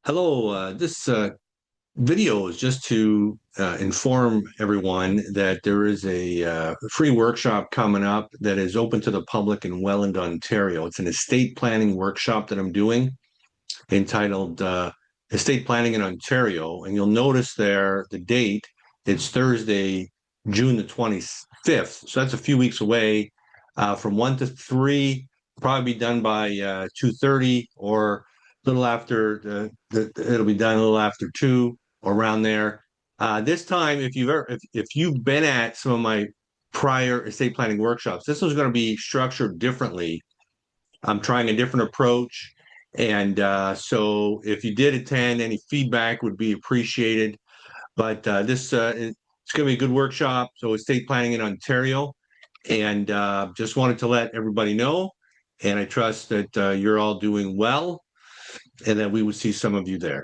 Hello, this video is just to inform everyone that there is a free workshop coming up that is open to the public in Welland, Ontario. It's an estate planning workshop that I'm doing entitled Estate Planning in Ontario. And you'll notice there the date, it's Thursday, June the 25th. So that's a few weeks away from 1 to 3, probably be done by 2:30 or a little after it'll be done a little after 2 or around there. This time, if you've been at some of my prior estate planning workshops, this is going to be structured differently. I'm trying a different approach. And so if you did attend, any feedback would be appreciated. But it's going to be a good workshop. So estate planning in Ontario. And just wanted to let everybody know. And I trust that you're all doing well and that we would see some of you there.